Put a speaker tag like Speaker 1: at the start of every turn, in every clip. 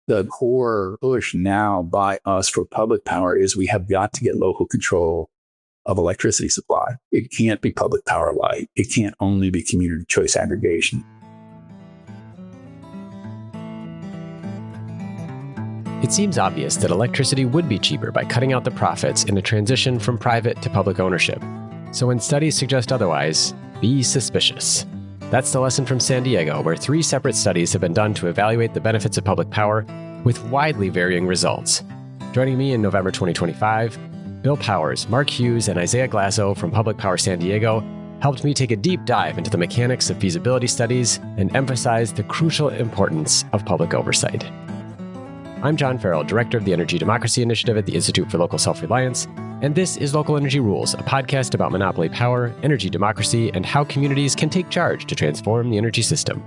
Speaker 1: The core push now by us for public power is we have got to get local control of electricity supply. It can't be public power light. It can't only be community choice aggregation.
Speaker 2: It seems obvious that electricity would be cheaper by cutting out the profits in a transition from private to public ownership. So when studies suggest otherwise, be suspicious. That's the lesson from San Diego, where 3 separate studies have been done to evaluate the benefits of public power with widely varying results. Joining me in November 2025, Bill Powers, Mark Hughes, and Isaiah Glasso from Public Power San Diego helped me take a deep dive into the mechanics of feasibility studies and emphasize the crucial importance of public oversight. I'm John Farrell, Director of the Energy Democracy Initiative at the Institute for Local Self-Reliance, and this is Local Energy Rules, a podcast about monopoly power, energy democracy, and how communities can take charge to transform the energy system.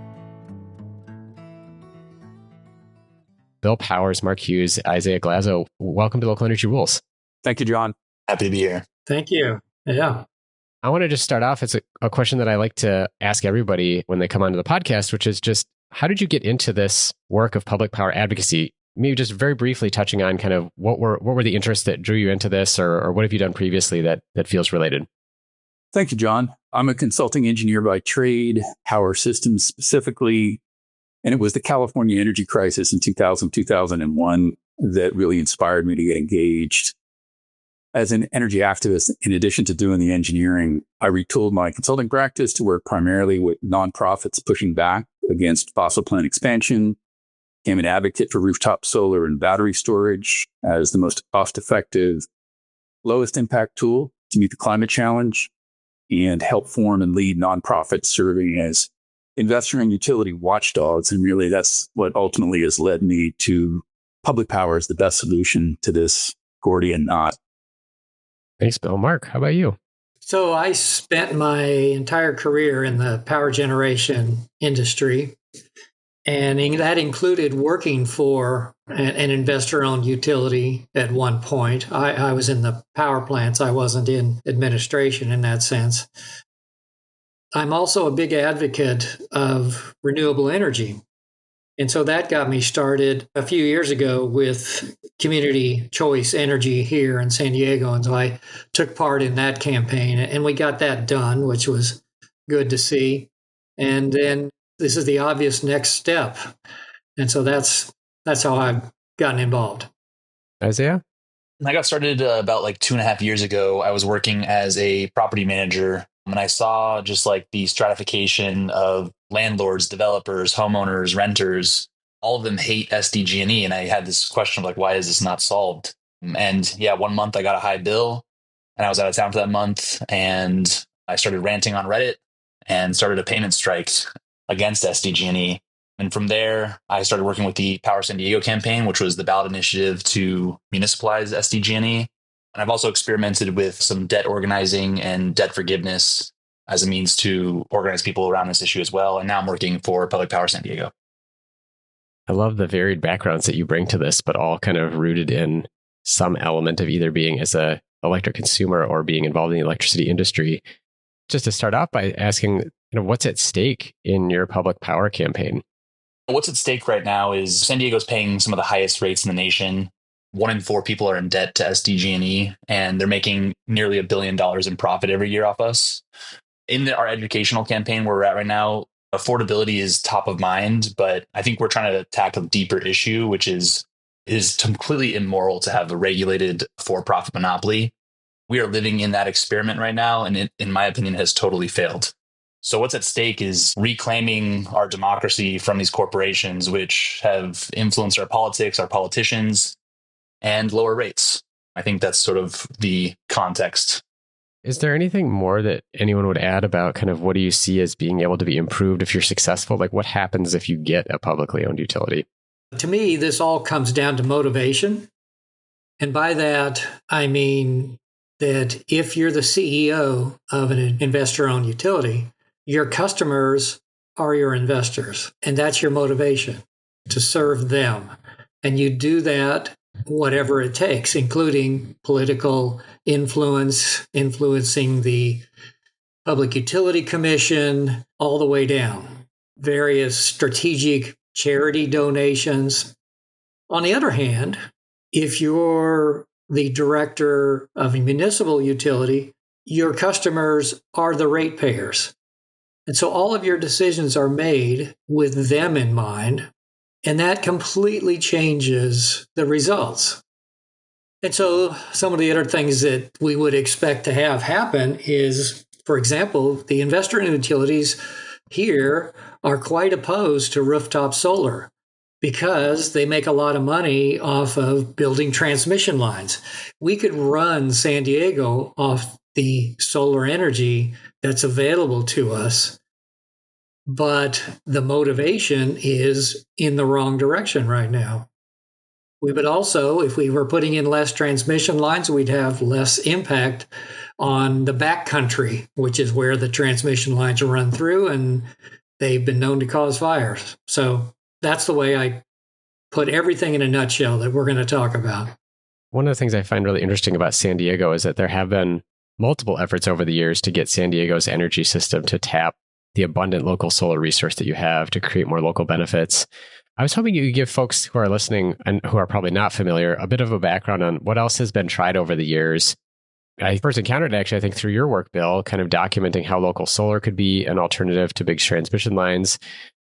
Speaker 2: Bill Powers, Mark Hughes, Isaiah Glasso, welcome to Local Energy Rules.
Speaker 1: Thank you, John.
Speaker 3: Happy to be here.
Speaker 4: Thank you. Yeah.
Speaker 2: I want to just start off. It's a question that I like to ask everybody when they come onto the podcast, which is just, how did you get into this work of public power advocacy? Maybe just very briefly touching on kind of what were the interests that drew you into this, or what have you done previously that feels related?
Speaker 1: Thank you, John. I'm a consulting engineer by trade, power systems specifically, and it was the California energy crisis in 2001 that really inspired me to get engaged. As an energy activist, in addition to doing the engineering, I retooled my consulting practice to work primarily with nonprofits pushing back against fossil plant expansion, became an advocate for rooftop solar and battery storage as the most cost-effective, lowest impact tool to meet the climate challenge, and help form and lead nonprofits serving as investor and utility watchdogs. And really, that's what ultimately has led me to public power as the best solution to this Gordian knot.
Speaker 2: Thanks, Bill. Mark, how about you?
Speaker 4: So I spent my entire career in the power generation industry. And that included working for an investor-owned utility at one point. I was in the power plants. I wasn't in administration in that sense. I'm also a big advocate of renewable energy. And so that got me started a few years ago with community choice energy here in San Diego. And so I took part in that campaign, and we got that done, which was good to see. And then this is the obvious next step. And so that's how I've gotten involved.
Speaker 2: Isaiah?
Speaker 3: I got started about 2.5 years ago. I was working as a property manager, and I saw just the stratification of landlords, developers, homeowners, renters. All of them hate SDG&E. And I had this question of why is this not solved? And yeah, one month I got a high bill and I was out of town for that month. And I started ranting on Reddit and started a payment strike against SDG&E. And from there, I started working with the Power San Diego campaign, which was the ballot initiative to municipalize SDG&E. And I've also experimented with some debt organizing and debt forgiveness as a means to organize people around this issue as well. And now I'm working for Public Power San Diego.
Speaker 2: I love the varied backgrounds that you bring to this, but all kind of rooted in some element of either being as an electric consumer or being involved in the electricity industry. Just to start off by asking, what's at stake in your public power campaign?
Speaker 3: What's at stake right now is San Diego's paying some of the highest rates in the nation. 1 in 4 people are in debt to SDG&E, and they're making nearly $1 billion in profit every year off us. In our educational campaign where we're at right now, affordability is top of mind, but I think we're trying to tackle a deeper issue, which is completely immoral to have a regulated for-profit monopoly. We are living in that experiment right now, and it, in my opinion, has totally failed. So what's at stake is reclaiming our democracy from these corporations, which have influenced our politics, our politicians, and lower rates. I think that's sort of the context.
Speaker 2: Is there anything more that anyone would add about kind of what do you see as being able to be improved if you're successful? What happens if you get a publicly owned utility?
Speaker 4: To me, this all comes down to motivation. And by that, I mean that if you're the CEO of an investor-owned utility, your customers are your investors, and that's your motivation, to serve them. And you do that whatever it takes, including political influence, influencing the Public Utility Commission, all the way down, various strategic charity donations. On the other hand, if you're the director of a municipal utility, your customers are the ratepayers. And so all of your decisions are made with them in mind, and that completely changes the results. And so some of the other things that we would expect to have happen is, for example, the investor utilities here are quite opposed to rooftop solar because they make a lot of money off of building transmission lines. We could run San Diego off the solar energy that's available to us, but the motivation is in the wrong direction right now. We would also, if we were putting in less transmission lines, we'd have less impact on the backcountry, which is where the transmission lines are run through, and they've been known to cause fires. So that's the way I put everything in a nutshell that we're going to talk about.
Speaker 2: One of the things I find really interesting about San Diego is that there have been multiple efforts over the years to get San Diego's energy system to tap the abundant local solar resource that you have to create more local benefits. I was hoping you could give folks who are listening and who are probably not familiar a bit of a background on what else has been tried over the years. I first encountered it actually, I think, through your work, Bill, kind of documenting how local solar could be an alternative to big transmission lines.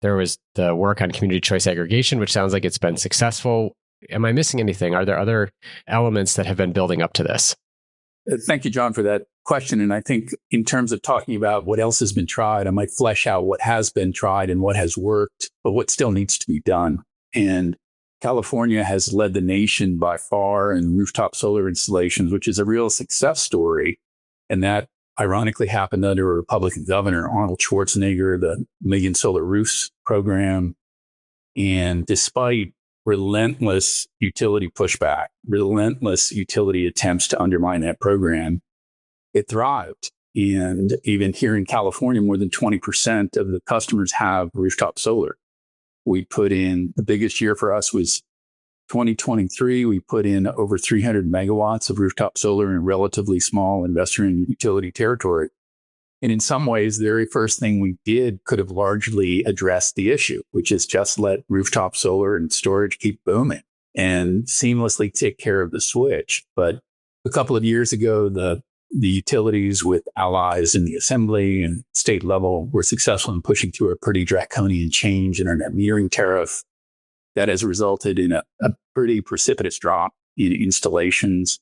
Speaker 2: There was the work on community choice aggregation, which sounds like it's been successful. Am I missing anything? Are there other elements that have been building up to this?
Speaker 1: Thank you, John, for that question. And I think in terms of talking about what else has been tried, I might flesh out what has been tried and what has worked, but what still needs to be done. And California has led the nation by far in rooftop solar installations, which is a real success story. And that ironically happened under a Republican governor, Arnold Schwarzenegger, the Million Solar Roofs program. And despite relentless utility pushback, relentless utility attempts to undermine that program, it thrived. And even here in California, more than 20% of the customers have rooftop solar. We put in, the biggest year for us was 2023. We put in over 300 megawatts of rooftop solar in a relatively small investor and utility territory. And in some ways, the very first thing we did could have largely addressed the issue, which is just let rooftop solar and storage keep booming and seamlessly take care of the switch. But a couple of years ago, the utilities with allies in the assembly and state level were successful in pushing through a pretty draconian change in our net metering tariff that has resulted in a pretty precipitous drop in installations.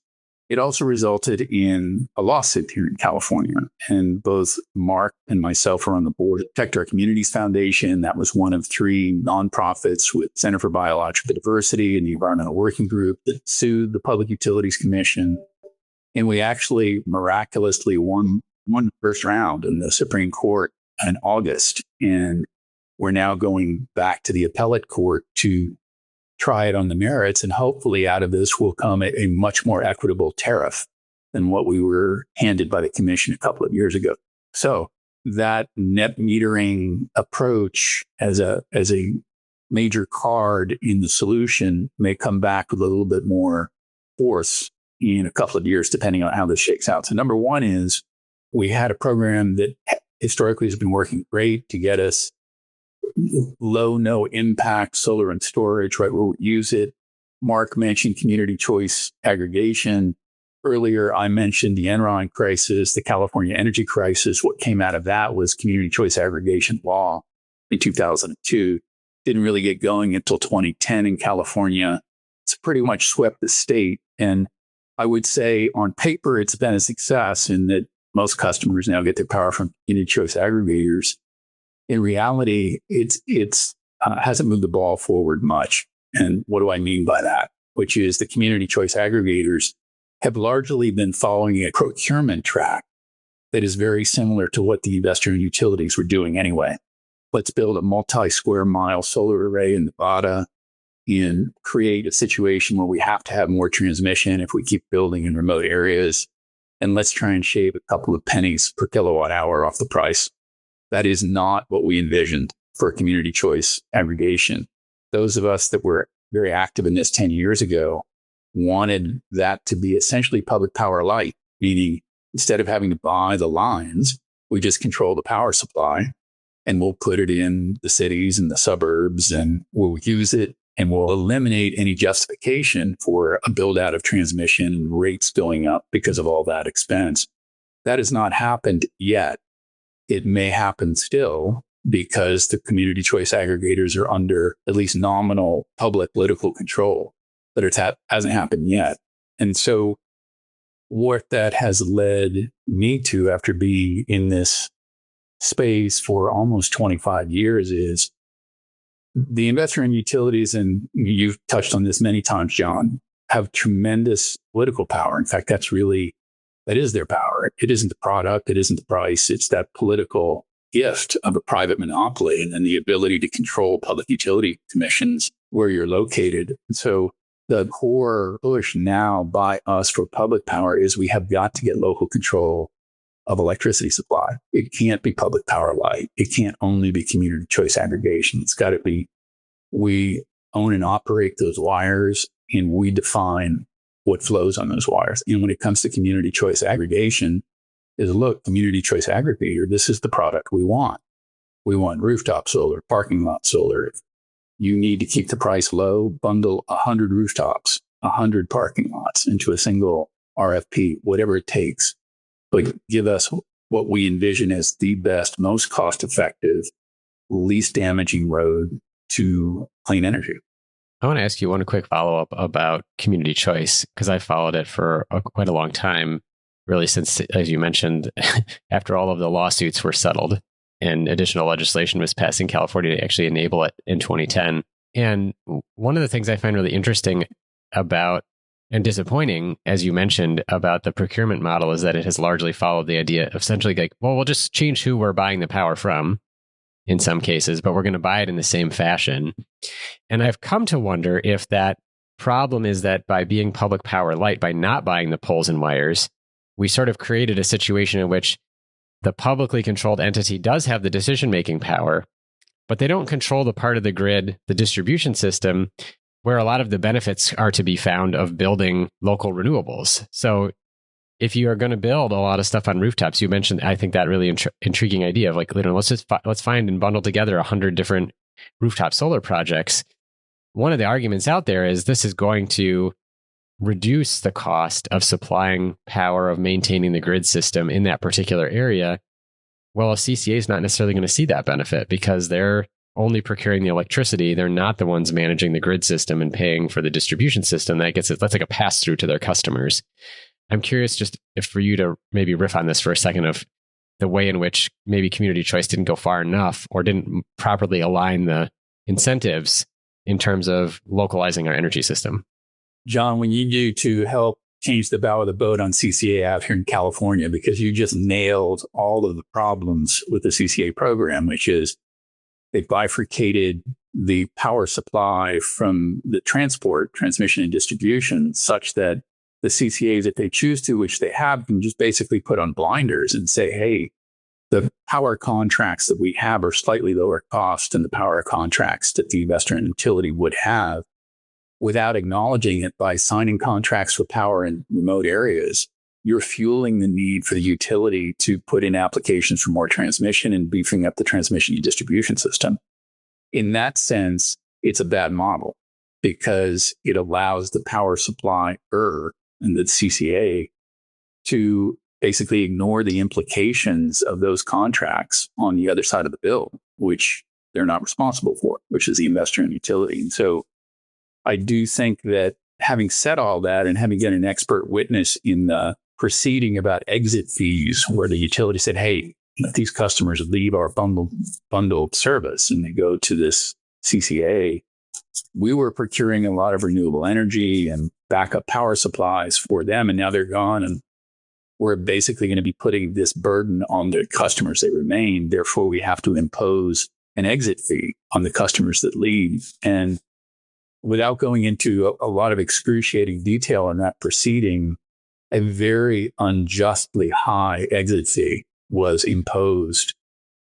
Speaker 1: It also resulted in a lawsuit here in California. And both Mark and myself are on the board of Protect Our Communities Foundation. That was one of three nonprofits with Center for Biological Diversity and the Environmental Working Group that sued the Public Utilities Commission. And we actually miraculously won the first round in the Supreme Court in August. And we're now going back to the appellate court to try it on the merits. And hopefully out of this will come a much more equitable tariff than what we were handed by the commission a couple of years ago. So that net metering approach as a major card in the solution may come back with a little bit more force in a couple of years, depending on how this shakes out. So number one is we had a program that historically has been working great to get us low, no impact solar and storage right where we use it. Mark mentioned community choice aggregation. Earlier, I mentioned the Enron crisis, the California energy crisis. What came out of that was community choice aggregation law in 2002. Didn't really get going until 2010 in California. It's pretty much swept the state. And I would say on paper, it's been a success in that most customers now get their power from community choice aggregators. In reality, it's hasn't moved the ball forward much. And what do I mean by that? Which is the community choice aggregators have largely been following a procurement track that is very similar to what the investor and utilities were doing anyway. Let's build a multi-square mile solar array in Nevada and create a situation where we have to have more transmission if we keep building in remote areas. And let's try and shave a couple of pennies per kilowatt hour off the price. That is not what we envisioned for community choice aggregation. Those of us that were very active in this 10 years ago wanted that to be essentially public power light, meaning instead of having to buy the lines, we just control the power supply and we'll put it in the cities and the suburbs and we'll use it and will eliminate any justification for a build out of transmission and rates going up because of all that expense. That has not happened yet. It may happen still because the community choice aggregators are under at least nominal public political control, but it hasn't happened yet. And so what that has led me to after being in this space for almost 25 years is the investor in utilities, and you've touched on this many times, John, have tremendous political power. In fact, that is their power. It isn't the product. It isn't the price. It's that political gift of a private monopoly and then the ability to control public utility commissions where you're located. So the core push now by us for public power is we have got to get local control of electricity supply. It can't be public power light. It can't only be community choice aggregation. It's got to be, we own and operate those wires and we define what flows on those wires. And when it comes to community choice aggregation, is look, community choice aggregator, this is the product we want. We want rooftop solar, parking lot solar. If you need to keep the price low, bundle 100 rooftops, 100 parking lots into a single RFP, whatever it takes. But give us what we envision as the best, most cost-effective, least damaging road to clean energy.
Speaker 2: I want to ask you one quick follow-up about community choice, because I followed it for quite a long time, really since, as you mentioned, after all of the lawsuits were settled and additional legislation was passed in California to actually enable it in 2010. And one of the things I find really interesting about and disappointing, as you mentioned, about the procurement model is that it has largely followed the idea of essentially like, well, we'll just change who we're buying the power from in some cases, but we're going to buy it in the same fashion. And I've come to wonder if that problem is that by being public power light, by not buying the poles and wires, we sort of created a situation in which the publicly controlled entity does have the decision-making power, but they don't control the part of the grid, the distribution system, where a lot of the benefits are to be found of building local renewables. So if you are going to build a lot of stuff on rooftops, you mentioned, I think that really intriguing idea of like, let's find and bundle together 100 different rooftop solar projects. One of the arguments out there is this is going to reduce the cost of supplying power, of maintaining the grid system in that particular area. Well, a CCA is not necessarily going to see that benefit because they're only procuring the electricity. They're not the ones managing the grid system and paying for the distribution system. That's like a pass through to their customers. I'm curious just if for you to maybe riff on this for a second of the way in which maybe community choice didn't go far enough or didn't properly align the incentives in terms of localizing our energy system.
Speaker 1: John, when you do to help change the bow of the boat on CCA out here in California, because you just nailed all of the problems with the CCA program, which is they bifurcated the power supply from the transport, transmission and distribution, such that the CCAs, if they choose to, which they have, can just basically put on blinders and say, hey, the power contracts that we have are slightly lower cost than the power contracts that the investor and utility would have, without acknowledging it by signing contracts for power in remote areas. You're fueling the need for the utility to put in applications for more transmission and beefing up the transmission and distribution system. In that sense, it's a bad model because it allows the power supplier and the CCA to basically ignore the implications of those contracts on the other side of the bill, which they're not responsible for, which is the investor and utility. And so I do think that having said all that and having got an expert witness in the proceeding about exit fees, where the utility said, hey, if these customers leave our bundled service and they go to this CCA, we were procuring a lot of renewable energy and backup power supplies for them, and now they're gone. And we're basically going to be putting this burden on the customers that remain. Therefore, we have to impose an exit fee on the customers that leave. And without going into a lot of excruciating detail in that proceeding, a very unjustly high exit fee was imposed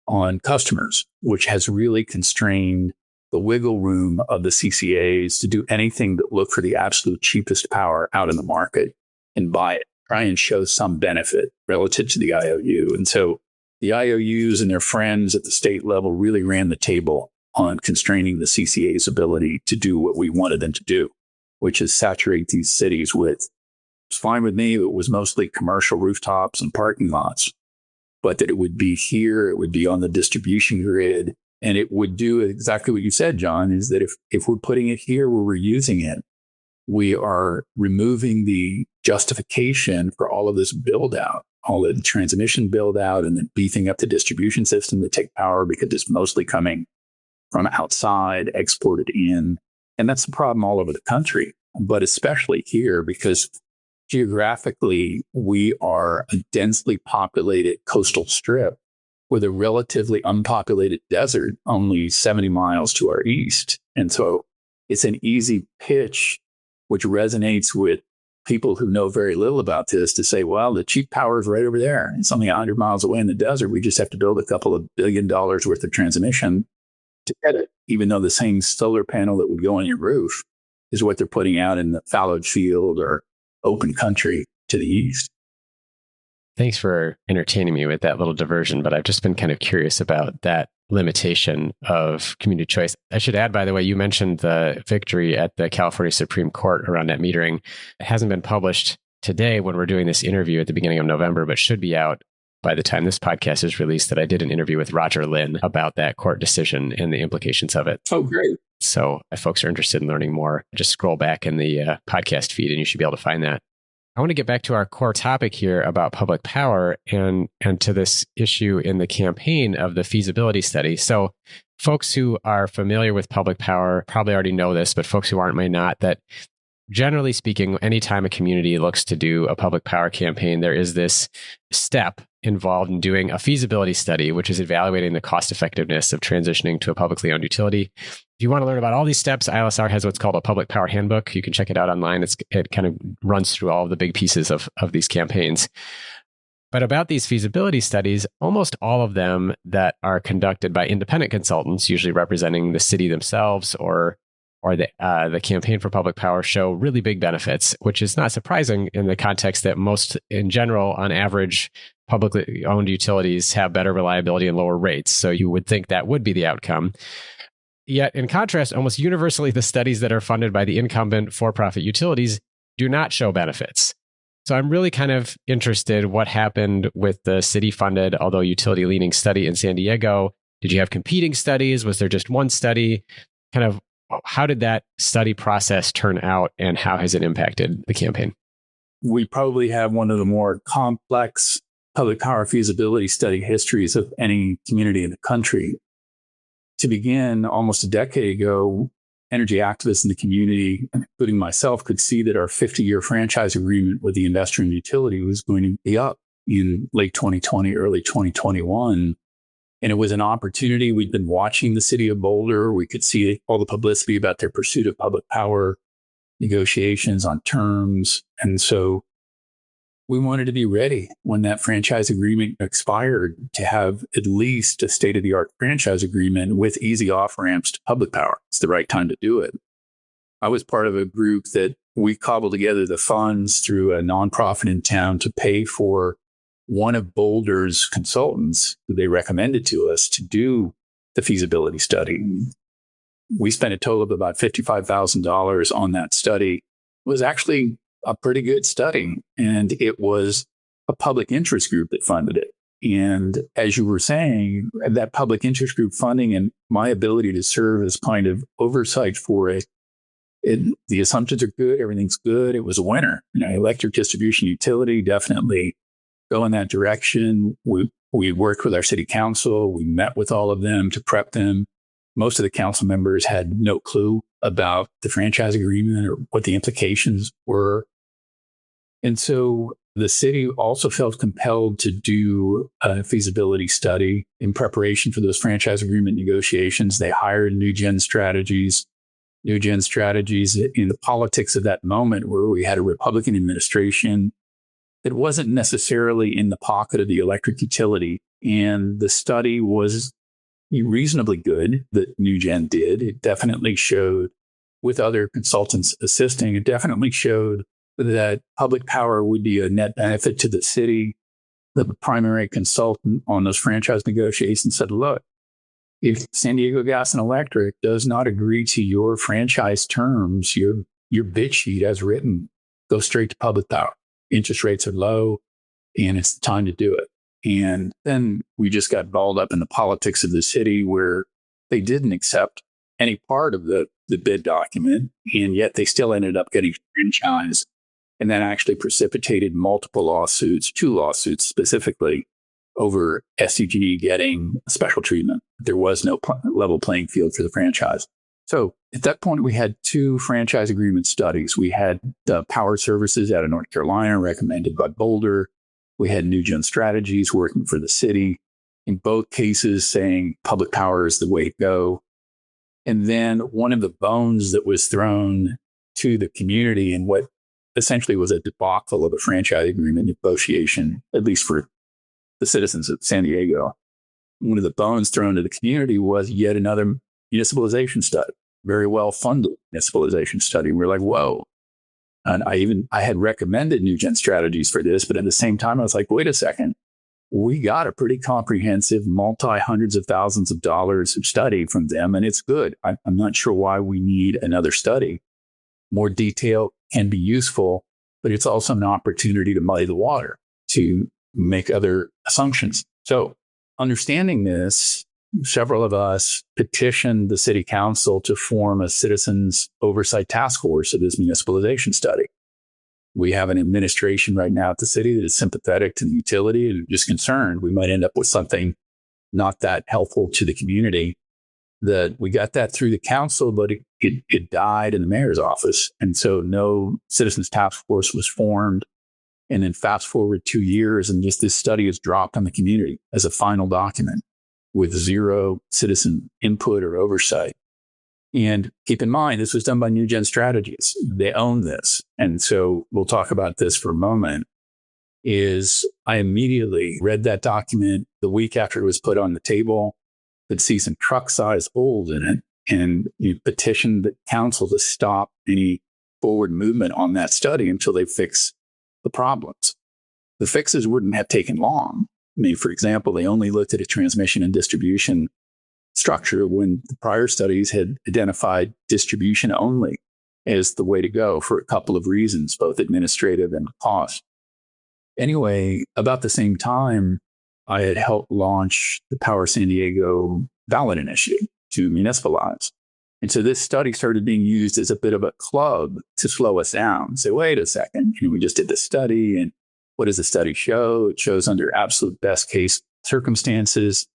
Speaker 1: on customers, which has really constrained the wiggle room of the CCAs to do anything but look for the absolute cheapest power out in the market and buy it, try and show some benefit relative to the IOU. And so the IOUs and their friends at the state level really ran the table on constraining the CCA's ability to do what we wanted them to do, which is saturate these cities with, it's fine with me, it was mostly commercial rooftops and parking lots, but that it would be here, it would be on the distribution grid, and it would do exactly what you said, John, is that if we're putting it here where we're using it, we are removing the justification for all of this build out, all the transmission build out, and then beefing up the distribution system to take power because it's mostly coming from outside, exported in. And that's the problem all over the country, but especially here because geographically, we are a densely populated coastal strip with a relatively unpopulated desert only 70 miles to our east. And so it's an easy pitch, which resonates with people who know very little about this, to say, well, the cheap power is right over there. It's only 100 miles away in the desert. We just have to build a couple of $1 billion worth of transmission to get it, even though the same solar panel that would go on your roof is what they're putting out in the fallowed field or open country to the east.
Speaker 2: Thanks for entertaining me with that little diversion, but I've just been kind of curious about that limitation of community choice. I should add, by the way, you mentioned the victory at the California Supreme Court around net metering. It hasn't been published today when we're doing this interview at the beginning of November, but should be out by the time this podcast is released, that I did an interview with Roger Lynn about that court decision and the implications of it.
Speaker 1: Oh, great.
Speaker 2: So if folks are interested in learning more, just scroll back in the podcast feed and you should be able to find that. I want to get back to our core topic here about public power and to this issue in the campaign of the feasibility study. So folks who are familiar with public power probably already know this, but folks who aren't may not, that generally speaking, anytime a community looks to do a public power campaign, there is this step involved in doing a feasibility study, which is evaluating the cost effectiveness of transitioning to a publicly owned utility. If you want to learn about all these steps, ILSR has what's called a public power handbook. You can check it out online. It kind of runs through all of the big pieces of these campaigns. But about these feasibility studies, almost all of them that are conducted by independent consultants, usually representing the city themselves or the campaign for public power, show really big benefits, which is not surprising in the context that most, in general, on average, publicly owned utilities have better reliability and lower rates. So you would think that would be the outcome. Yet, in contrast, almost universally, the studies that are funded by the incumbent for-profit utilities do not show benefits. So I'm really kind of interested what happened with the city-funded, although utility-leaning study in San Diego. Did you have competing studies? Was there just one study? Kind of how did that study process turn out, and how has it impacted the campaign?
Speaker 1: We probably have one of the more complex public power feasibility study histories of any community in the country. To begin, almost a decade ago, energy activists in the community, including myself, could see that our 50-year franchise agreement with the investor and utility was going to be up in late 2020, early 2021. And it was an opportunity. We'd been watching the city of Boulder. We could see all the publicity about their pursuit of public power negotiations on terms. And so we wanted to be ready when that franchise agreement expired to have at least a state-of-the-art franchise agreement with easy off-ramps to public power. It's the right time to do it. I was part of a group that we cobbled together the funds through a nonprofit in town to pay for one of Boulder's consultants who they recommended to us to do the feasibility study. We spent a total of about $55,000 on that study. It was actually a pretty good study, and it was a public interest group that funded it. And as you were saying, that public interest group funding and my ability to serve as kind of oversight for it, the assumptions are good, everything's good. It was a winner. Electric distribution utility definitely go in that direction. We worked with our city council. We met with all of them to prep them. Most of the council members had no clue about the franchise agreement or what the implications were. And so the city also felt compelled to do a feasibility study in preparation for those franchise agreement negotiations. They hired New Gen Strategies. New Gen Strategies in the politics of that moment, where we had a Republican administration, it wasn't necessarily in the pocket of the electric utility. And the study was reasonably good that New Gen did. It definitely showed, with other consultants assisting, it definitely showed that public power would be a net benefit to the city. The primary consultant on those franchise negotiations said, look, If San Diego Gas and Electric does not agree to your franchise terms, your bid sheet as written, go straight to public power. Interest rates are low, and it's time to do it. And then we just got balled up in the politics of the city where they didn't accept any part of the bid document, and yet they still ended up getting franchise. And that actually precipitated multiple lawsuits, 2 lawsuits specifically, over SDG getting special treatment. There was no level playing field for the franchise. So at that point, we had 2 franchise agreement studies. We had the Power Services out of North Carolina, recommended by Boulder. We had NewGen Strategies working for the city. In both cases, saying public power is the way to go. And then one of the bones that was thrown to the community in what essentially was a debacle of a franchise agreement negotiation, at least for the citizens of San Diego. One of the bones thrown to the community was yet another municipalization study, very well funded municipalization study. We're like, whoa. And I had recommended NewGen Strategies for this, but at the same time, I was like, wait a second. We got a pretty comprehensive multi-hundreds of thousands of dollars of study from them, and it's good. I'm not sure why we need another study. More detail can be useful, but it's also an opportunity to muddy the water, to make other assumptions. So understanding this, several of us petitioned the city council to form a citizens oversight task force of this municipalization study. We have an administration right now at the city that is sympathetic to the utility and just concerned we might end up with something not that helpful to the community. That we got that through the council, but it died in the mayor's office. And so no citizens task force was formed. And then fast forward 2 years, and just this study is dropped on the community as a final document with 0 citizen input or oversight. And keep in mind, this was done by NewGen Strategies. They own this. And so we'll talk about this for a moment. I immediately read that document the week after it was put on the table, could see some truck-sized holes in it, and you petitioned the council to stop any forward movement on that study until they fix the problems. The fixes wouldn't have taken long. I mean, for example, they only looked at a transmission and distribution structure when the prior studies had identified distribution only as the way to go for a couple of reasons, both administrative and cost. Anyway, about the same time, I had helped launch the Power San Diego ballot initiative to municipalize. And so this study started being used as a bit of a club to slow us down. Say, wait a second, we just did this study, and what does the study show? It shows under absolute best case circumstances,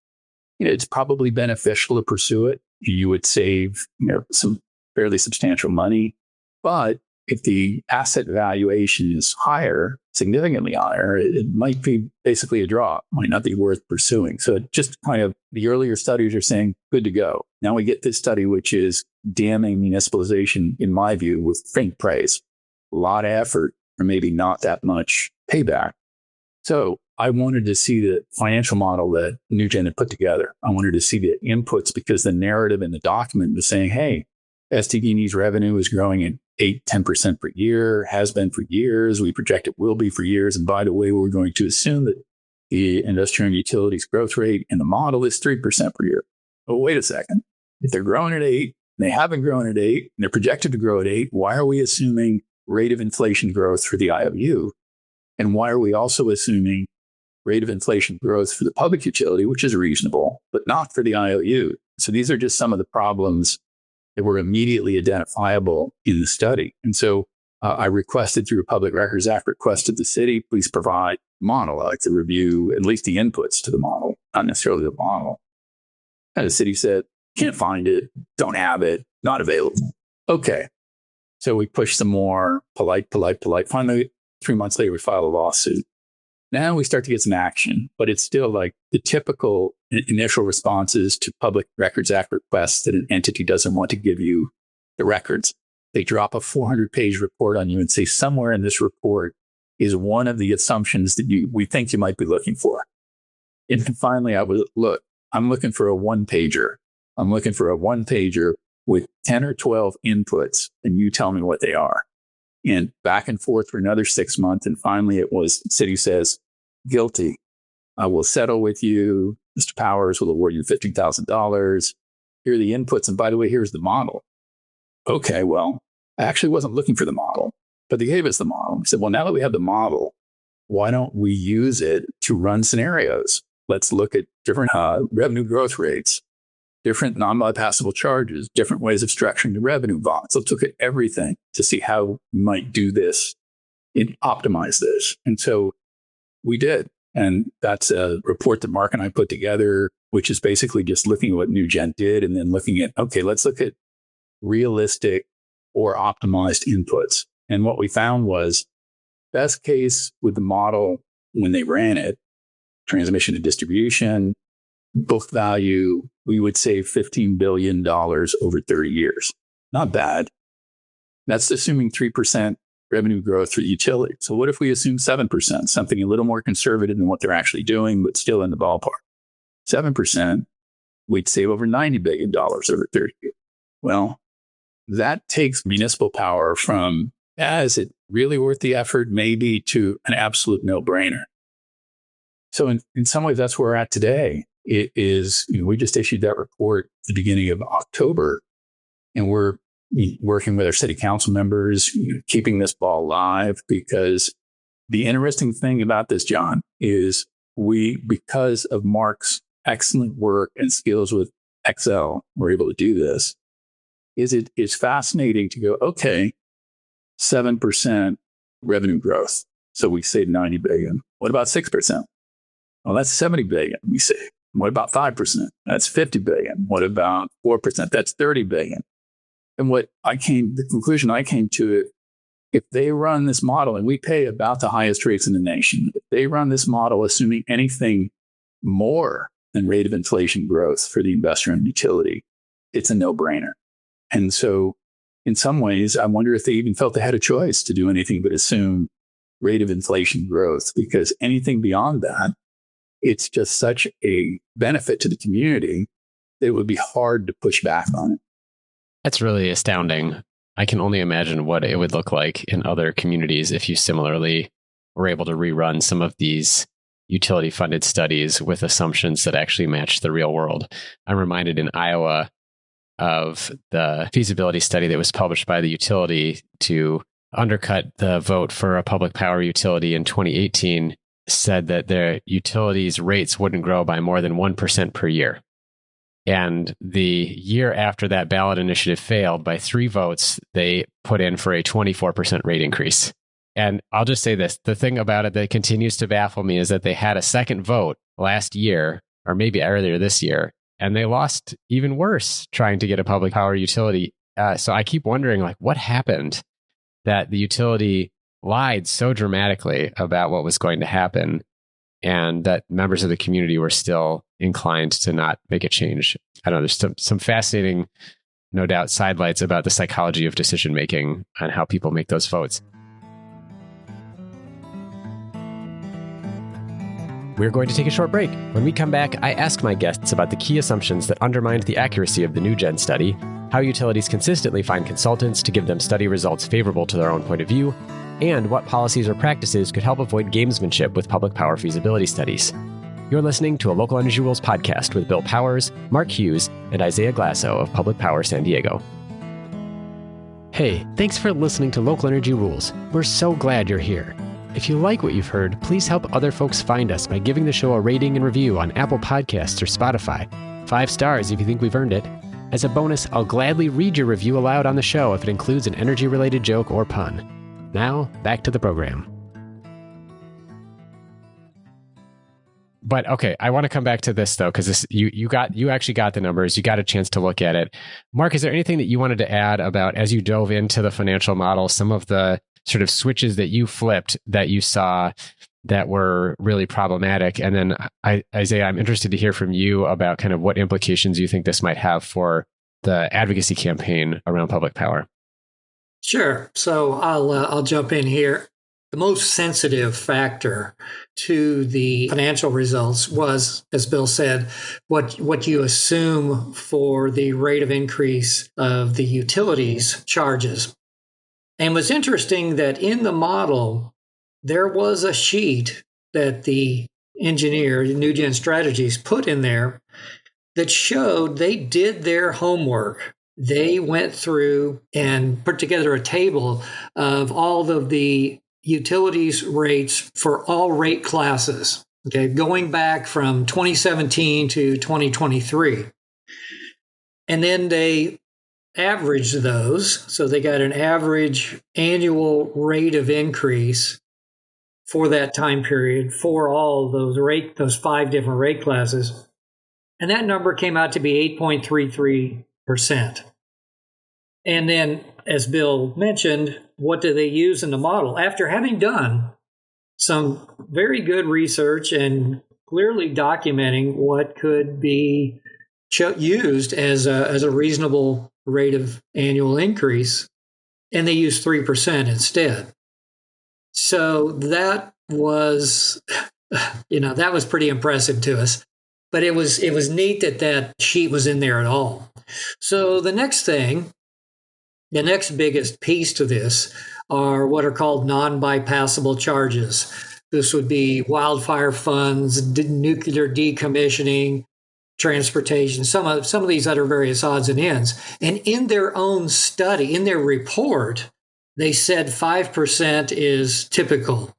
Speaker 1: it's probably beneficial to pursue it. You would save, some fairly substantial money. But if the asset valuation is higher, significantly higher, it might be basically a draw. It might not be worth pursuing. So it just kind of, the earlier studies are saying, good to go. Now we get this study, which is damning municipalization, in my view, with faint praise. A lot of effort for maybe not that much payback. So I wanted to see the financial model that NewGen had put together. I wanted to see the inputs because the narrative in the document was saying, hey, SDG&E's revenue is growing at 8-10% per year, has been for years. We project it will be for years. And by the way, we're going to assume that the industrial and utilities growth rate in the model is 3% per year. Oh, wait a second. If they're growing at 8, and they haven't grown at 8, and they're projected to grow at 8, why are we assuming rate of inflation growth for the IOU? And why are we also assuming rate of inflation growth for the public utility, which is reasonable, but not for the IOU? So these are just some of the problems that were immediately identifiable in the study. And so I requested through a Public Records Act request to the city, please provide a model. I like to review at least the inputs to the model, not necessarily the model. And the city said, can't find it, don't have it, not available. Okay. So we pushed some more, polite. Finally, 3 months later, we filed a lawsuit. Now we start to get some action, but it's still like the typical initial responses to Public Records Act requests that an entity doesn't want to give you the records. They drop a 400-page report on you and say somewhere in this report is one of the assumptions that we think you might be looking for. And finally, I'm looking for a one-pager. I'm looking for a one-pager with 10 or 12 inputs, and you tell me what they are. And back and forth for another 6 months. And finally, it was, city says, guilty. I will settle with you. Mr. Powers will award you $15,000. Here are the inputs. And by the way, here's the model. Okay, well, I actually wasn't looking for the model, but they gave us the model. We said, well, now that we have the model, why don't we use it to run scenarios? Let's look at different revenue growth rates, different non-bypassable charges, different ways of structuring the revenue bonds. Let's look at everything to see how we might do this and optimize this. And so we did. And that's a report that Mark and I put together, which is basically just looking at what NewGen did and then looking at, okay, let's look at realistic or optimized inputs. And what we found was best case with the model when they ran it, transmission and distribution, book value, we would save $15 billion over 30 years. Not bad. That's assuming 3% revenue growth for the utility. So what if we assume 7%, something a little more conservative than what they're actually doing, but still in the ballpark? 7%, we'd save over $90 billion over 30 years. Well, that takes municipal power from, is it really worth the effort, maybe, to an absolute no-brainer. So in some ways, that's where we're at today. It is, we just issued that report at the beginning of October, and we're working with our city council members, keeping this ball alive, because the interesting thing about this, John, is because of Mark's excellent work and skills with Excel, we're able to do this. It's fascinating to go, okay, 7% revenue growth. So we save 90 billion. What about 6%? Well, that's 70 billion we save. What about 5%? That's 50 billion. What about 4%? That's 30 billion. And the conclusion I came to, if they run this model, and we pay about the highest rates in the nation, if they run this model assuming anything more than rate of inflation growth for the investor and utility, it's a no-brainer. And so in some ways, I wonder if they even felt they had a choice to do anything but assume rate of inflation growth, because anything beyond that, it's just such a benefit to the community that it would be hard to push back on it.
Speaker 2: That's really astounding. I can only imagine what it would look like in other communities if you similarly were able to rerun some of these utility-funded studies with assumptions that actually match the real world. I'm reminded in Iowa of the feasibility study that was published by the utility to undercut the vote for a public power utility in 2018, said that their utilities rates wouldn't grow by more than 1% per year. And the year after that ballot initiative failed by 3 votes, they put in for a 24% rate increase. And I'll just say this, the thing about it that continues to baffle me is that they had a second vote last year, or maybe earlier this year, and they lost even worse trying to get a public power utility. So I keep wondering, what happened that the utility lied so dramatically about what was going to happen, and that members of the community were still inclined to not make a change. I don't know, there's some fascinating, no doubt, sidelights about the psychology of decision making and how people make those votes. We're going to take a short break. When we come back, I ask my guests about the key assumptions that undermined the accuracy of the NewGen study, how utilities consistently find consultants to give them study results favorable to their own point of view, and what policies or practices could help avoid gamesmanship with public power feasibility studies. You're listening to a Local Energy Rules podcast with Bill Powers, Mark Hughes, and Isaiah Glasso of Public Power San Diego. Hey, thanks for listening to Local Energy Rules. We're so glad you're here. If you like what you've heard, please help other folks find us by giving the show a rating and review on Apple Podcasts or Spotify. 5 stars if you think we've earned it. As a bonus, I'll gladly read your review aloud on the show if it includes an energy-related joke or pun. Now, back to the program. But okay, I want to come back to this though, because you actually got the numbers, you got a chance to look at it. Mark, is there anything that you wanted to add about, as you dove into the financial model, some of the sort of switches that you flipped that you saw that were really problematic? And then Isaiah, I'm interested to hear from you about kind of what implications you think this might have for the advocacy campaign around public power.
Speaker 4: Sure. So I'll jump in here. The most sensitive factor to the financial results was, as Bill said, what you assume for the rate of increase of the utilities charges. And it was interesting that in the model, there was a sheet that the engineer, New Gen Strategies, put in there that showed they did their homework. They went through and put together a table of all of the utilities rates for all rate classes, okay, going back from 2017 to 2023. And then they averaged those. So they got an average annual rate of increase for that time period for all those 5 different rate classes. And that number came out to be 8.33%. And then, as Bill mentioned, what do they use in the model? After having done some very good research and clearly documenting what could be used as a reasonable rate of annual increase, and they used 3% instead. So that was, that was pretty impressive to us. But it was neat that sheet was in there at all. So the next biggest piece to this are what are called non-bypassable charges. This would be wildfire funds, nuclear decommissioning, transportation, some of these other various odds and ends. And in their own study, in their report, they said 5% is typical.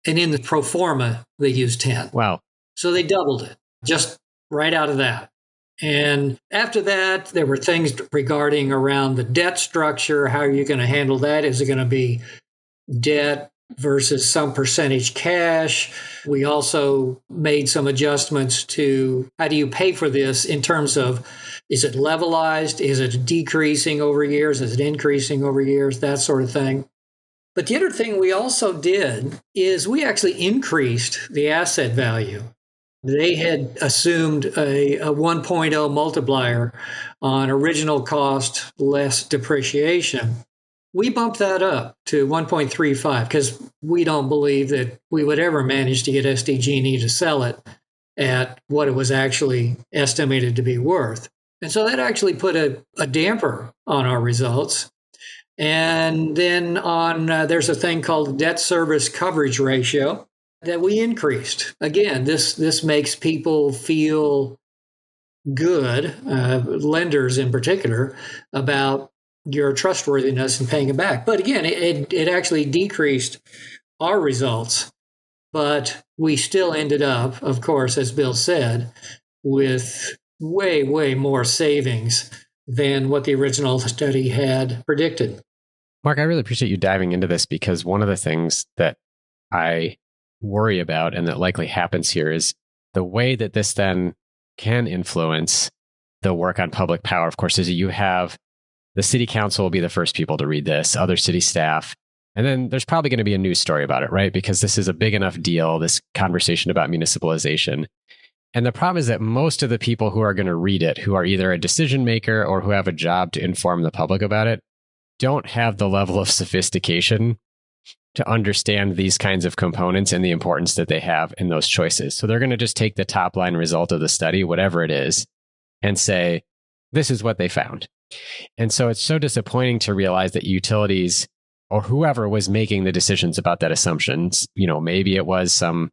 Speaker 4: And in the pro forma, they used 10.
Speaker 2: Wow.
Speaker 4: So they doubled it just right out of that. And after that, there were things regarding around the debt structure. How are you going to handle that? Is it going to be debt versus some percentage cash? We also made some adjustments to how do you pay for this in terms of, is it levelized? Is it decreasing over years? Is it increasing over years? That sort of thing. But the other thing we also did is we actually increased the asset value. They had assumed a 1.0 multiplier on original cost less depreciation. We bumped that up to 1.35 because we don't believe that we would ever manage to get SDG&E to sell it at what it was actually estimated to be worth. And so that actually put a damper on our results. And then there's a thing called debt service coverage ratio that we increased. Again, this makes people feel good, lenders in particular, about your trustworthiness and paying it back. But again, it actually decreased our results, but we still ended up, of course, as Bill said, with way, way more savings than what the original study had predicted.
Speaker 2: Mark, I really appreciate you diving into this because one of the things that I worry about and that likely happens here is the way that this then can influence the work on public power. Of course, is you have the city council will be the first people to read this, other city staff, and then there's probably going to be a news story about it, right? Because this is a big enough deal, this conversation about municipalization. And the problem is that most of the people who are going to read it, who are either a decision maker or who have a job to inform the public about it, don't have the level of sophistication to understand these kinds of components and the importance that they have in those choices. So they're going to just take the top line result of the study, whatever it is, and say, this is what they found. And so it's so disappointing to realize that utilities or whoever was making the decisions about that assumptions, maybe it was some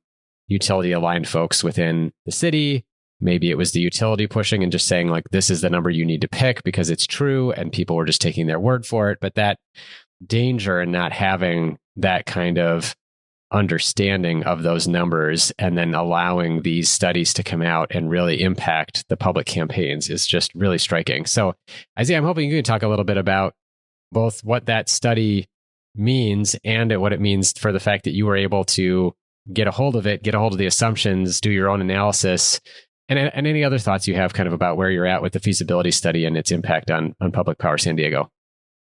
Speaker 2: utility aligned folks within the city. Maybe it was the utility pushing and just saying like, this is the number you need to pick because it's true. And people were just taking their word for it. But that danger in not having that kind of understanding of those numbers and then allowing these studies to come out and really impact the public campaigns is just really striking. So, Isaiah, I'm hoping you can talk a little bit about both what that study means and what it means for the fact that you were able to get a hold of it, get a hold of the assumptions, do your own analysis, and any other thoughts you have kind of about where you're at with the feasibility study and its impact on Public Power San Diego.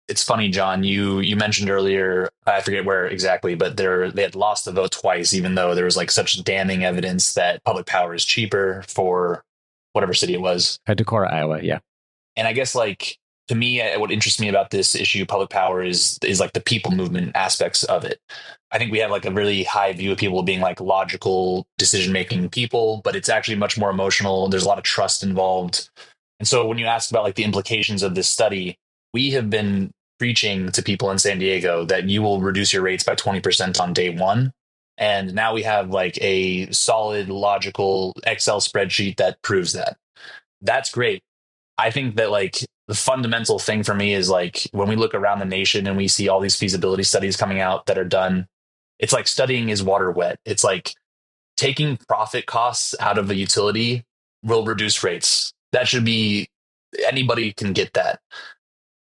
Speaker 3: It's funny, John, you mentioned earlier, I forget where exactly, but they had lost the vote twice, even though there was like such damning evidence that public power is cheaper for whatever city it was.
Speaker 2: Decorah, Iowa, yeah.
Speaker 3: And I guess like, to me, what interests me about this issue, public power, is like the people movement aspects of it. I think we have like a really high view of people being like logical decision-making people, but it's actually much more emotional. There's a lot of trust involved. And so when you ask about like the implications of this study, we have been preaching to people in San Diego that you will reduce your rates by 20% on day one. And now we have like a solid, logical Excel spreadsheet that proves that. That's great. I think that like the fundamental thing for me is like when we look around the nation and we see all these feasibility studies coming out that are done, it's like studying is water wet. It's like taking profit costs out of a utility will reduce rates. That should be, anybody can get that.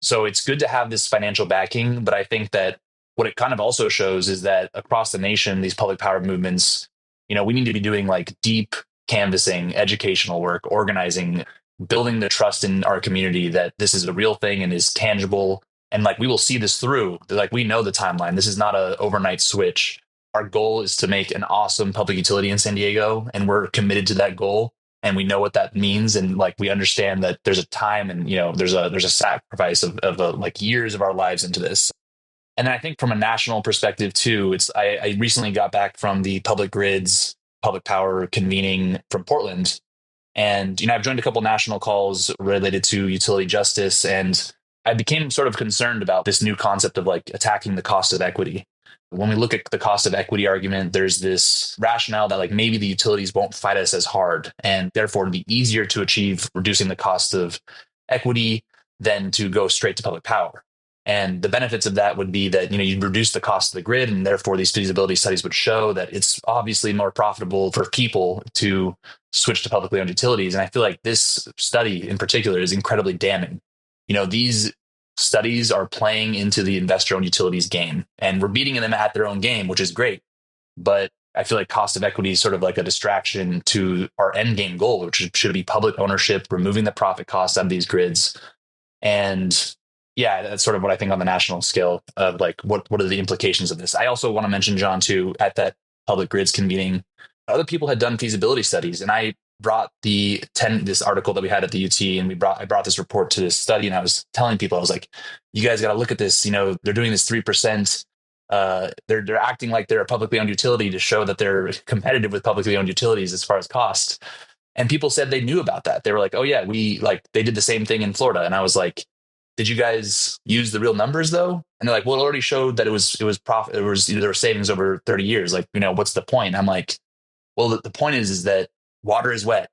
Speaker 3: So it's good to have this financial backing, but I think that what it kind of also shows is that across the nation, these public power movements, we need to be doing like deep canvassing, educational work, organizing, building the trust in our community that this is a real thing and is tangible. And like we will see this through. Like we know the timeline. This is not an overnight switch. Our goal is to make an awesome public utility in San Diego, and we're committed to that goal. And we know what that means, and like we understand that there's a time, and there's a sacrifice of like years of our lives into this. And then I think from a national perspective too, I recently got back from the Public Grids Public Power convening from Portland, and I've joined a couple national calls related to utility justice, and I became sort of concerned about this new concept of like attacking the cost of equity. When we look at the cost of equity argument, there's this rationale that like maybe the utilities won't fight us as hard, and therefore it'd be easier to achieve reducing the cost of equity than to go straight to public power. And the benefits of that would be that you'd reduce the cost of the grid, and therefore these feasibility studies would show that it's obviously more profitable for people to switch to publicly owned utilities. And I feel like this study in particular is incredibly damning. These studies are playing into the investor-owned utilities game, and we're beating them at their own game, which is great. But I feel like cost of equity is sort of like a distraction to our end game goal, which should be public ownership, removing the profit costs out of these grids. And yeah, that's sort of what I think on the national scale of like, what are the implications of this? I also want to mention, John, too, at that public grids convening, other people had done feasibility studies, and I brought this article that we had at the UT, and I brought this report to this study, and I was telling people, I was like, you guys got to look at this. They're doing this 3%. They're acting like they're a publicly owned utility to show that they're competitive with publicly owned utilities as far as cost. And people said they knew about that. They were like, oh yeah, they did the same thing in Florida. And I was like, did you guys use the real numbers though? And they're like, well, it already showed that it was profit. There were savings over 30 years. Like, what's the point? I'm like, well, the point is that water is wet.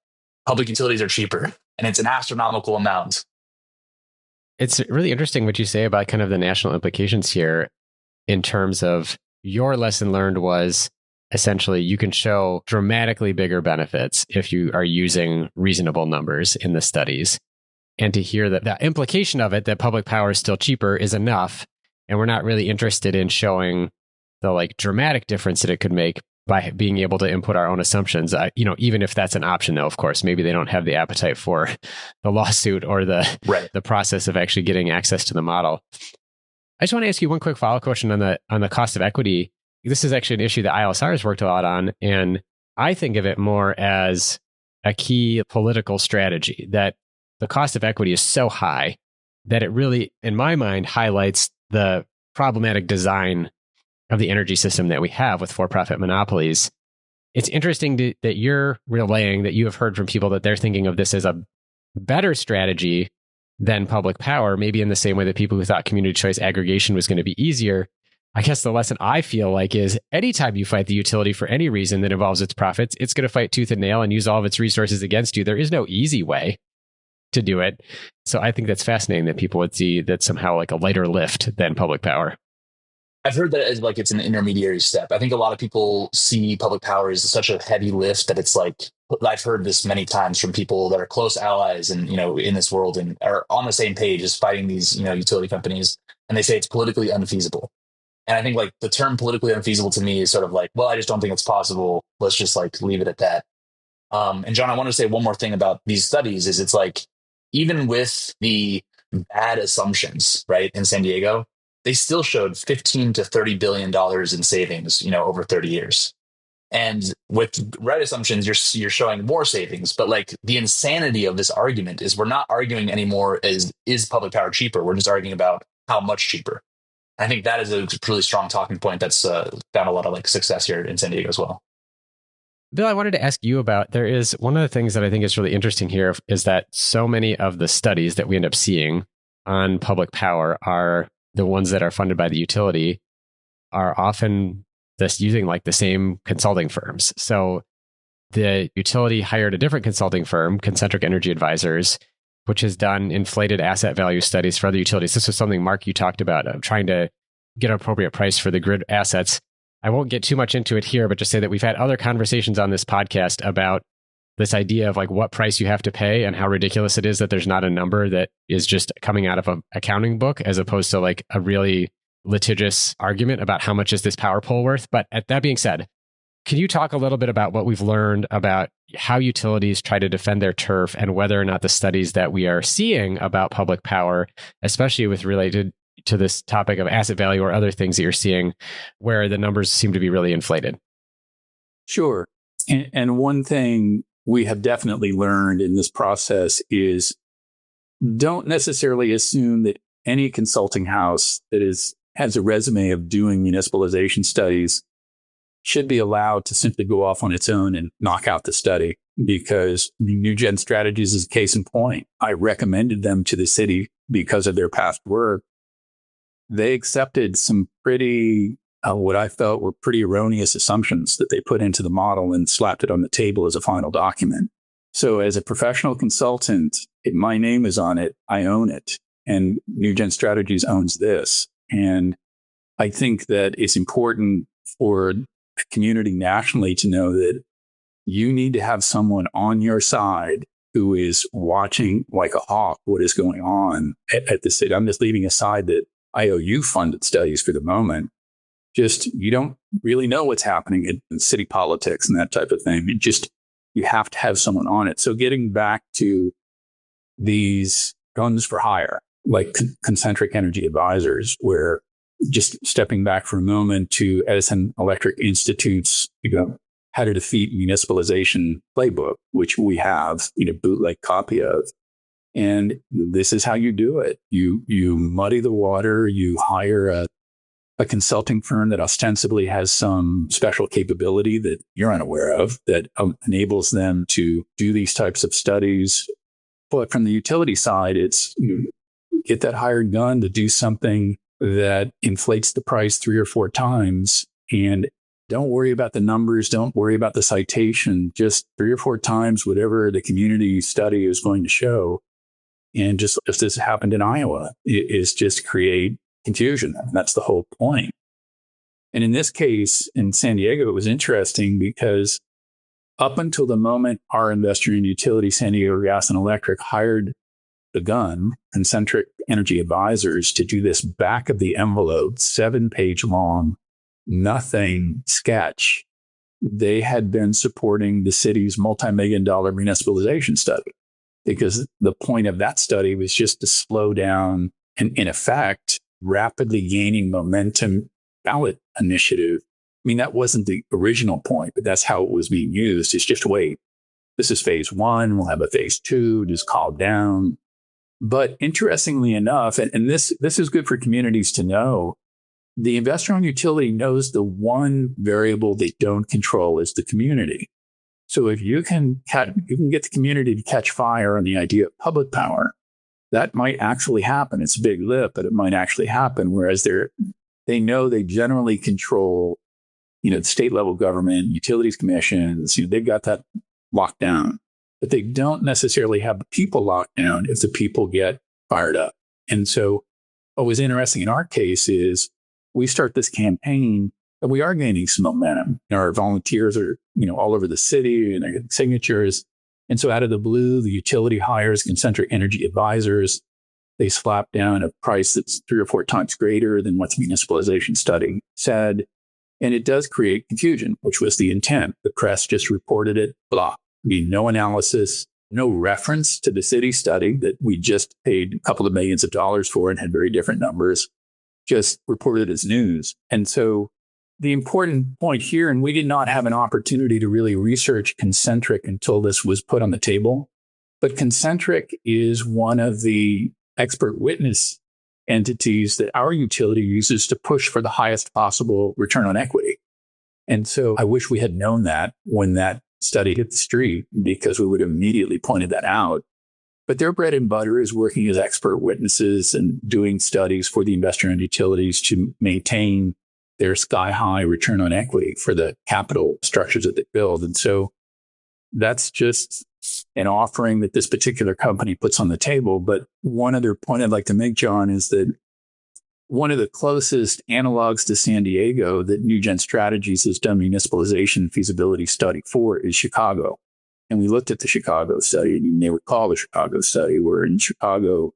Speaker 3: Public utilities are cheaper, and it's an astronomical amount.
Speaker 2: It's really interesting what you say about kind of the national implications here in terms of your lesson learned was essentially you can show dramatically bigger benefits if you are using reasonable numbers in the studies. And to hear that the implication of it, that public power is still cheaper, is enough. And we're not really interested in showing the like dramatic difference that it could make by being able to input our own assumptions, even if that's an option, though, of course, maybe they don't have the appetite for the lawsuit or the process of actually getting access to the model. I just want to ask you one quick follow-up question on the cost of equity. This is actually an issue that ILSR has worked a lot on, and I think of it more as a key political strategy, that the cost of equity is so high that it really, in my mind, highlights the problematic design of the energy system that we have with for-profit monopolies. It's interesting that you're relaying that you have heard from people that they're thinking of this as a better strategy than public power, maybe in the same way that people who thought community choice aggregation was going to be easier. I guess the lesson I feel like is anytime you fight the utility for any reason that involves its profits, it's going to fight tooth and nail and use all of its resources against you. There is no easy way to do it. So I think that's fascinating that people would see that somehow like a lighter lift than public power.
Speaker 3: I've heard that as like it's an intermediary step. I think a lot of people see public power as such a heavy lift that it's like, I've heard this many times from people that are close allies and, in this world and are on the same page as fighting these, utility companies. And they say it's politically unfeasible. And I think like the term politically unfeasible to me is sort of like, well, I just don't think it's possible. Let's just like leave it at that. And John, I want to say one more thing about these studies is it's like, even with the bad assumptions, right, in San Diego, they still showed $15 to $30 billion in savings, over 30 years. And with right assumptions, you're showing more savings. But like the insanity of this argument is we're not arguing anymore is public power cheaper? We're just arguing about how much cheaper. I think that is a really strong talking point that's found a lot of like success here in San Diego as well.
Speaker 2: Bill, I wanted to ask you about, there is one of the things that I think is really interesting here is that so many of the studies that we end up seeing on public power are the ones that are funded by the utility are often this using like the same consulting firms. So the utility hired a different consulting firm, Concentric Energy Advisors, which has done inflated asset value studies for other utilities. This was something, Mark, you talked about, trying to get an appropriate price for the grid assets. I won't get too much into it here, but just say that we've had other conversations on this podcast about this idea of like what price you have to pay and how ridiculous it is that there's not a number that is just coming out of an accounting book, as opposed to like a really litigious argument about how much is this power pole worth. But that being said, can you talk a little bit about what we've learned about how utilities try to defend their turf and whether or not the studies that we are seeing about public power, especially with related to this topic of asset value or other things that you're seeing, where the numbers seem to be really inflated?
Speaker 1: Sure. And one thing we have definitely learned in this process is don't necessarily assume that any consulting house that has a resume of doing municipalization studies should be allowed to simply go off on its own and knock out the study, because New Gen Strategies is a case in point. I recommended them to the city because of their past work. They accepted some pretty, what I felt were pretty erroneous assumptions that they put into the model and slapped it on the table as a final document. So as a professional consultant, my name is on it. I own it. And New Gen Strategies owns this. And I think that it's important for the community nationally to know that you need to have someone on your side who is watching like a hawk what is going on at the city. I'm just leaving aside that IOU funded studies for the moment. Just, you don't really know what's happening in city politics and that type of thing. You have to have someone on it. So getting back to these guns for hire, like Concentric Energy Advisors, where just stepping back for a moment to Edison Electric Institute's, how to defeat municipalization playbook, which we have, bootleg copy of. And this is how you do it. You muddy the water, you hire a consulting firm that ostensibly has some special capability that you're unaware of that enables them to do these types of studies. But from the utility side, it's get that hired gun to do something that inflates the price 3 or 4 times. And don't worry about the numbers. Don't worry about the citation. Just 3 or 4 times whatever the community study is going to show. And just as this happened in Iowa, is just create confusion. That's the whole point. And in this case, in San Diego, it was interesting because up until the moment our investor in utility, San Diego Gas and Electric, hired the gun, Concentric Energy Advisors, to do this back of the envelope, 7-page long, nothing sketch, they had been supporting the city's multi-million-dollar municipalization study, because the point of that study was just to slow down and, in effect, rapidly gaining momentum ballot initiative. I mean, that wasn't the original point, but that's how it was being used. It's just wait. This is phase 1. We'll have a phase 2. Just calm down. But interestingly enough, and this is good for communities to know, the investor-owned utility knows the one variable they don't control is the community. So if you can get the community to catch fire on the idea of public power, that might actually happen. It's a big lift, but it might actually happen. Whereas they know they generally control, the state level government, utilities commissions, they've got that locked down. But they don't necessarily have the people locked down if the people get fired up. And so what was interesting in our case is we start this campaign and we are gaining some momentum. Our volunteers are, all over the city and they're getting signatures. And so out of the blue, the utility hires Concentric Energy Advisors. They slap down a price that's 3 or 4 times greater than what the municipalization study said. And it does create confusion, which was the intent. The press just reported it, blah. No analysis, no reference to the city study that we just paid a couple of millions of dollars for and had very different numbers, just reported as news. And so the important point here, and we did not have an opportunity to really research Concentric until this was put on the table, but Concentric is one of the expert witness entities that our utility uses to push for the highest possible return on equity. And so I wish we had known that when that study hit the street, because we would have immediately pointed that out. But their bread and butter is working as expert witnesses and doing studies for the investor-owned utilities to maintain their sky high return on equity for the capital structures that they build. And so that's just an offering that this particular company puts on the table. But one other point I'd like to make, John, is that one of the closest analogs to San Diego that New Gen Strategies has done municipalization feasibility study for is Chicago. And we looked at the Chicago study, and you may recall the Chicago study, where in Chicago,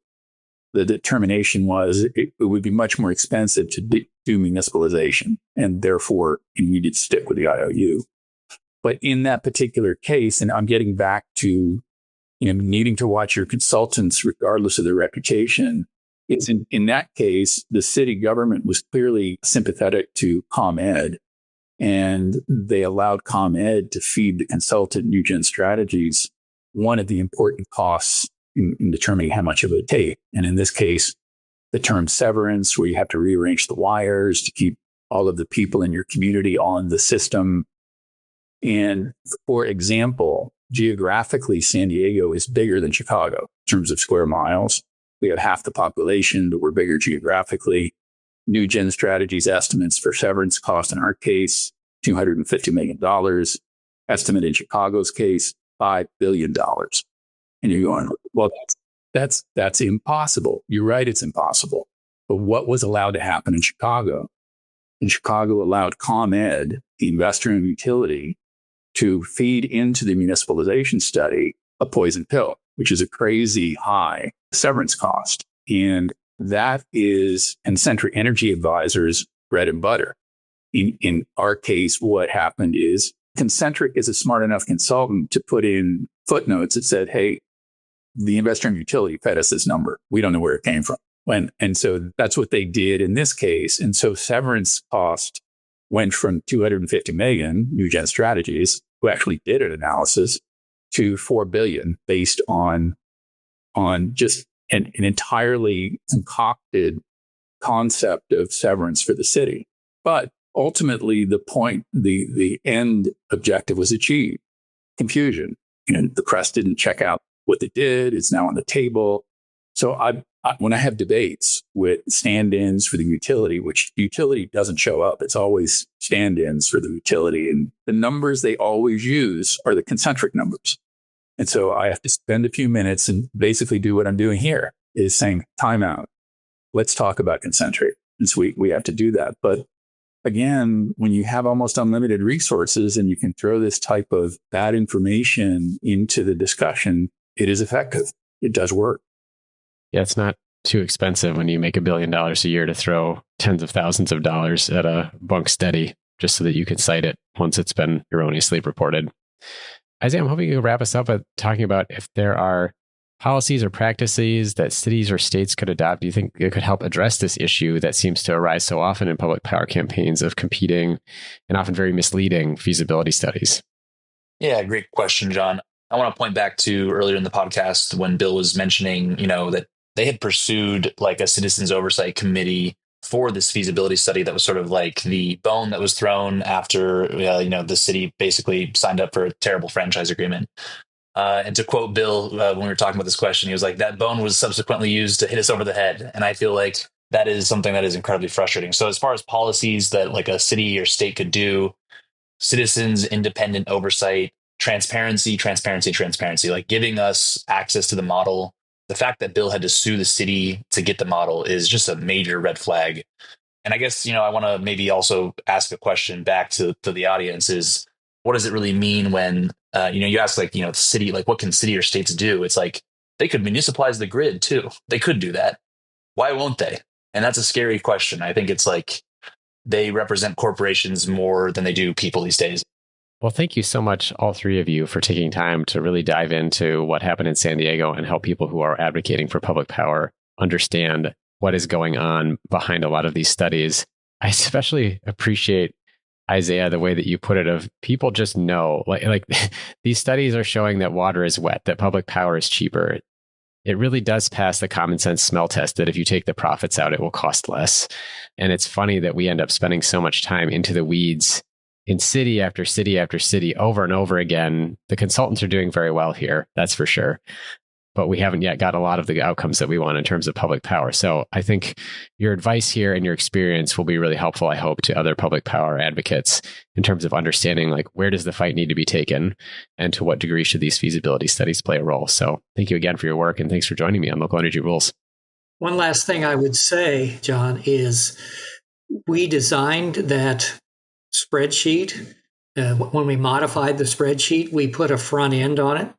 Speaker 1: the determination was it would be much more expensive to do municipalization, and therefore you needed to stick with the IOU. But in that particular case, and I'm getting back to needing to watch your consultants regardless of their reputation, it's in that case, the city government was clearly sympathetic to ComEd, and they allowed ComEd to feed the consultant New Gen Strategies one of the important costs in determining how much it would take. And in this case, the term severance, where you have to rearrange the wires to keep all of the people in your community on the system. And for example, geographically, San Diego is bigger than Chicago in terms of square miles. We have half the population, but we're bigger geographically. New Gen Strategies estimates for severance cost in our case, $250 million. Estimate in Chicago's case, $5 billion. And you're going, well, that's impossible. You're right, it's impossible. But what was allowed to happen in Chicago? In Chicago allowed ComEd, the investor in utility, to feed into the municipalization study a poison pill, which is a crazy high severance cost. And that is Concentric Energy Advisors' bread and butter. In our case, what happened is Concentric is a smart enough consultant to put in footnotes that said, hey, the investor in utility fed us this number. We don't know where it came from. And so that's what they did in this case. And so severance cost went from $250 million, New Gen Strategies, who actually did an analysis, to $4 billion based on just an entirely concocted concept of severance for the city. But ultimately, the end objective was achieved. Confusion. The Crest didn't check out what they did. It's now on the table. So when I have debates with stand-ins for the utility, which utility doesn't show up, it's always stand-ins for the utility. And the numbers they always use are the Concentric numbers. And so I have to spend a few minutes and basically do what I'm doing here, is saying, time out. Let's talk about Concentric. And so we have to do that. But again, when you have almost unlimited resources and you can throw this type of bad information into the discussion, it is effective. It does work.
Speaker 2: Yeah, it's not too expensive when you make $1 billion a year to throw tens of thousands of dollars at a bunk steady just so that you can cite it once it's been erroneously reported. Isaiah, I'm hoping you can wrap us up with talking about if there are policies or practices that cities or states could adopt. Do you think it could help address this issue that seems to arise so often in public power campaigns of competing and often very misleading feasibility studies?
Speaker 3: Yeah, great question, John. I want to point back to earlier in the podcast when Bill was mentioning, that they had pursued like a citizens oversight committee for this feasibility study that was sort of like the bone that was thrown after, the city basically signed up for a terrible franchise agreement. And to quote Bill, when we were talking about this question, he was like, that bone was subsequently used to hit us over the head. And I feel like that is something that is incredibly frustrating. So as far as policies that like a city or state could do, citizens, independent oversight, transparency, like giving us access to the model. The fact that Bill had to sue the city to get the model is just a major red flag. And I guess, I want to maybe also ask a question back to the audience is, what does it really mean when, you ask the city, like what can city or states do? It's like, they could municipalize the grid too. They could do that. Why won't they? And that's a scary question. I think it's like they represent corporations more than they do people these days.
Speaker 2: Well, thank you so much, all three of you, for taking time to really dive into what happened in San Diego and help people who are advocating for public power understand what is going on behind a lot of these studies. I especially appreciate, Isaiah, the way that you put it of people just know, like these studies are showing that water is wet, that public power is cheaper. It really does pass the common sense smell test that if you take the profits out, it will cost less. And it's funny that we end up spending so much time into the weeds in city after city after city over and over again. The consultants are doing very well here, that's for sure. but we haven't yet got a lot of the outcomes that we want in terms of public power. So I think your advice here and your experience will be really helpful, I hope, to other public power advocates in terms of understanding like where does the fight need to be taken and to what degree should these feasibility studies play a role. So thank you again for your work and thanks for joining me on Local Energy Rules.
Speaker 4: One last thing I would say, John, is we designed that spreadsheet. When we modified the spreadsheet, we put a front end on it.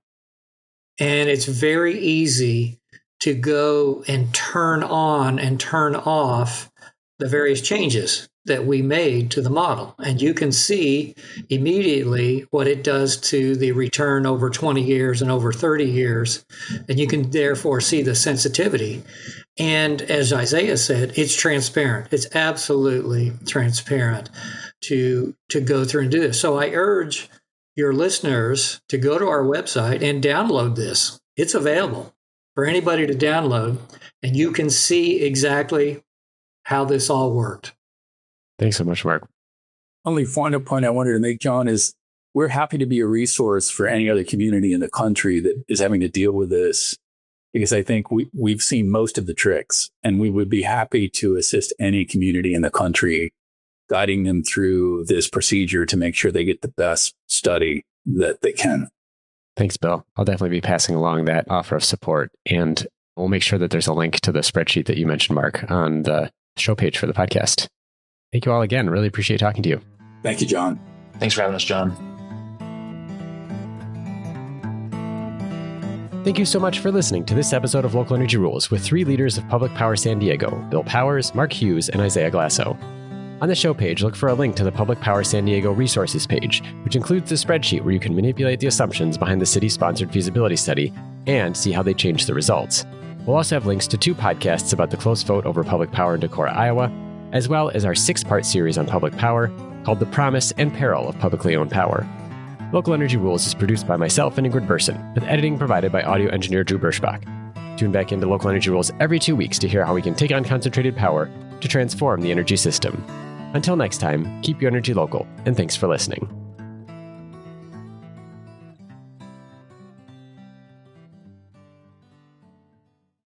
Speaker 4: And it's very easy to go and turn on and turn off the various changes that we made to the model. And you can see immediately what it does to the return over 20 years and over 30 years. And you can therefore see the sensitivity. And as Isaiah said, it's transparent. It's absolutely transparent to go through and do this. So I urge your listeners to go to our website and download this. It's available for anybody to download, and you can see exactly how this all worked.
Speaker 2: Thanks so much, Mark.
Speaker 1: Only final point I wanted to make, John, is we're happy to be a resource for any other community in the country that is having to deal with this, because I think we've seen most of the tricks, and we would be happy to assist any community in the country, guiding them through this procedure to make sure they get the best study that they can.
Speaker 2: Thanks, Bill. I'll definitely be passing along that offer of support, and we'll make sure that there's a link to the spreadsheet that you mentioned, Mark, on the show page for the podcast. Thank you all again. Really appreciate talking to you.
Speaker 1: Thank you, John.
Speaker 3: Thanks for having us, John.
Speaker 2: Thank you so much for listening to this episode of Local Energy Rules with three leaders of Public Power San Diego, Bill Powers, Mark Hughes, and Isaiah Glasso. On the show page, look for a link to the Public Power San Diego resources page, which includes the spreadsheet where you can manipulate the assumptions behind the city-sponsored feasibility study and see how they change the results. We'll also have links to 2 podcasts about the close vote over public power in Decorah, Iowa, as well as our 6-part series on public power called The Promise and Peril of Publicly Owned Power. Local Energy Rules is produced by myself and Ingrid Burson, with editing provided by audio engineer Drew Berschbach. Tune back into Local Energy Rules every 2 weeks to hear how we can take on concentrated power to transform the energy system. Until next time, keep your energy local, and thanks for listening.